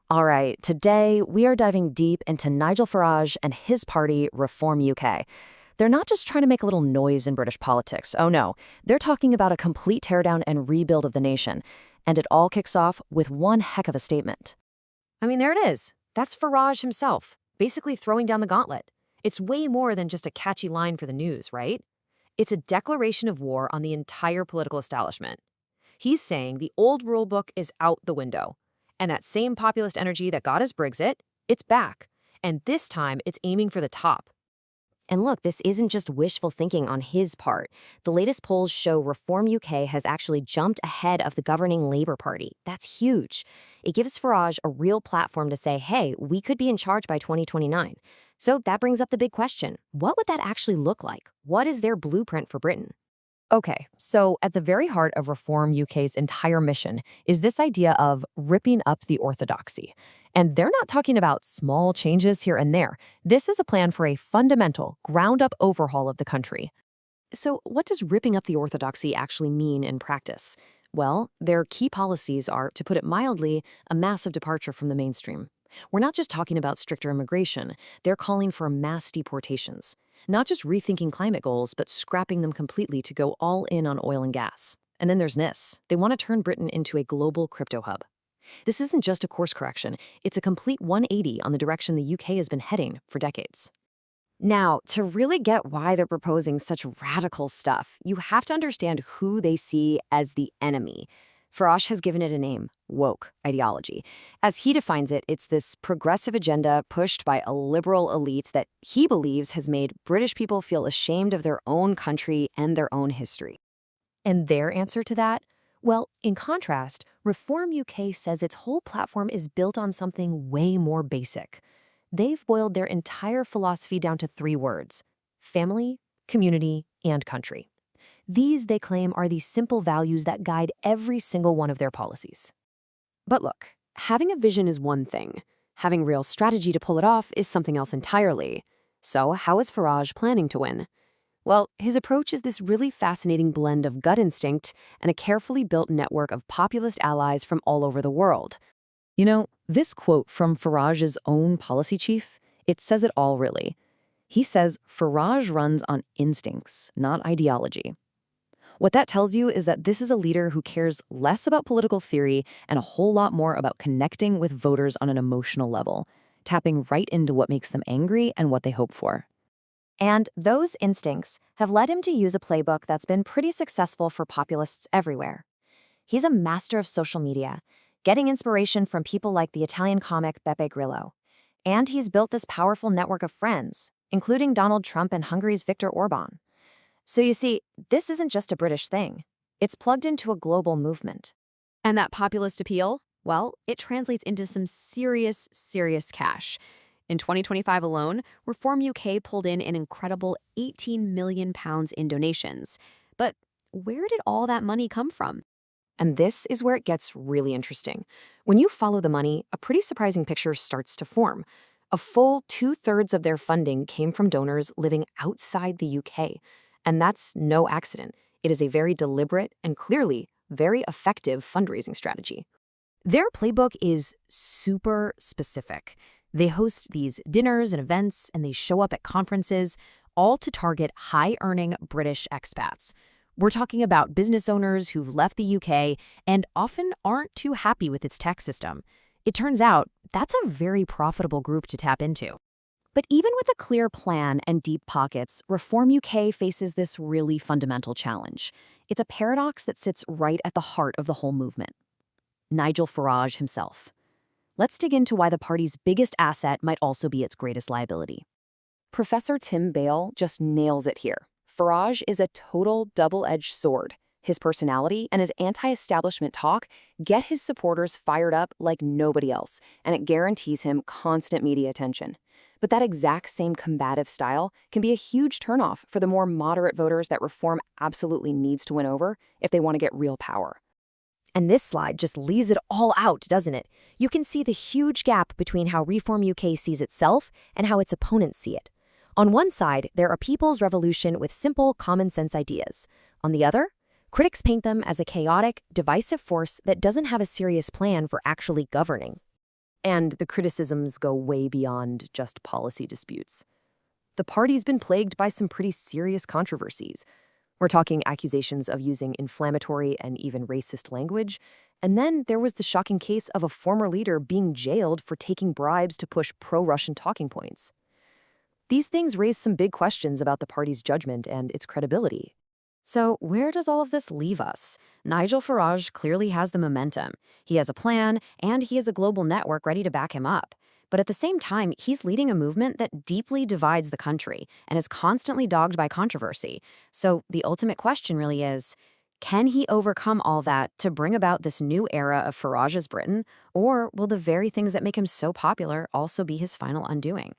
All right, today we are diving deep into Nigel Farage and his party, Reform UK. They're not just trying to make a little noise in British politics. Oh no, they're talking about a complete teardown and rebuild of the nation. And it all kicks off with one heck of a statement. I mean, there it is. That's Farage himself, basically throwing down the gauntlet. It's way more than just a catchy line for the news, right? It's a declaration of war on the entire political establishment. He's saying the old rule book is out the window. And that same populist energy that got us Brexit, it's back. And this time, it's aiming for the top. And look, this isn't just wishful thinking on his part. The latest polls show Reform UK has actually jumped ahead of the governing Labour Party. That's huge. It gives Farage a real platform to say, hey, we could be in charge by 2029. So that brings up the big question. What would that actually look like? What is their blueprint for Britain? Okay, so at the very heart of Reform UK's entire mission is this idea of ripping up the orthodoxy. And they're not talking about small changes here and there. This is a plan for a fundamental, ground-up overhaul of the country. So what does ripping up the orthodoxy actually mean in practice? Well, their key policies are, to put it mildly, a massive departure from the mainstream. We're not just talking about stricter immigration. They're calling for mass deportations. Not just rethinking climate goals, but scrapping them completely to go all in on oil and gas. And then there's this. They want to turn Britain into a global crypto hub. This isn't just a course correction. It's a complete 180 on the direction the UK has been heading for decades. Now, to really get why they're proposing such radical stuff, you have to understand who they see as the enemy. Farage has given it a name, woke ideology. As he defines it, it's this progressive agenda pushed by a liberal elite that he believes has made British people feel ashamed of their own country and their own history. And their answer to that? Well, in contrast, Reform UK says its whole platform is built on something way more basic. They've boiled their entire philosophy down to 3 words: family, community, and country. These, they claim, are the simple values that guide every single one of their policies. But look, having a vision is one thing. Having real strategy to pull it off is something else entirely. So how is Farage planning to win? Well, his approach is this really fascinating blend of gut instinct and a carefully built network of populist allies from all over the world. You know, this quote from Farage's own policy chief, it says it all really. He says Farage runs on instincts, not ideology. What that tells you is that this is a leader who cares less about political theory and a whole lot more about connecting with voters on an emotional level, tapping right into what makes them angry and what they hope for. And those instincts have led him to use a playbook that's been pretty successful for populists everywhere. He's a master of social media, getting inspiration from people like the Italian comic Beppe Grillo. And he's built this powerful network of friends, including Donald Trump and Hungary's Viktor Orban. So you see, this isn't just a British thing. It's plugged into a global movement. And that populist appeal? Well, it translates into some serious cash. In 2025 alone, Reform UK pulled in an incredible £18 million in donations. But where did all that money come from? And this is where it gets really interesting. When you follow the money, a pretty surprising picture starts to form. A full 2/3 of their funding came from donors living outside the UK. And that's no accident. It is a very deliberate and clearly very effective fundraising strategy. Their playbook is super specific. They host these dinners and events, and they show up at conferences, all to target high-earning British expats. We're talking about business owners who've left the UK and often aren't too happy with its tax system. It turns out that's a very profitable group to tap into. But even with a clear plan and deep pockets, Reform UK faces this really fundamental challenge. It's a paradox that sits right at the heart of the whole movement. Nigel Farage himself. Let's dig into why the party's biggest asset might also be its greatest liability. Professor Tim Bale just nails it here. Farage is a total double-edged sword. His personality and his anti-establishment talk get his supporters fired up like nobody else, and it guarantees him constant media attention. But that exact same combative style can be a huge turnoff for the more moderate voters that Reform absolutely needs to win over if they want to get real power. And this slide just lays it all out, doesn't it? You can see the huge gap between how Reform UK sees itself and how its opponents see it. On one side, there are people's revolution with simple, common-sense ideas. On the other, critics paint them as a chaotic, divisive force that doesn't have a serious plan for actually governing. And the criticisms go way beyond just policy disputes. The party's been plagued by some pretty serious controversies. We're talking accusations of using inflammatory and even racist language. And then there was the shocking case of a former leader being jailed for taking bribes to push pro-Russian talking points. These things raise some big questions about the party's judgment and its credibility. So, where does all of this leave us? Nigel Farage clearly has the momentum. He has a plan, and he has a global network ready to back him up. But at the same time, he's leading a movement that deeply divides the country and is constantly dogged by controversy. So, the ultimate question really is, can he overcome all that to bring about this new era of Farage's Britain, or will the very things that make him so popular also be his final undoing?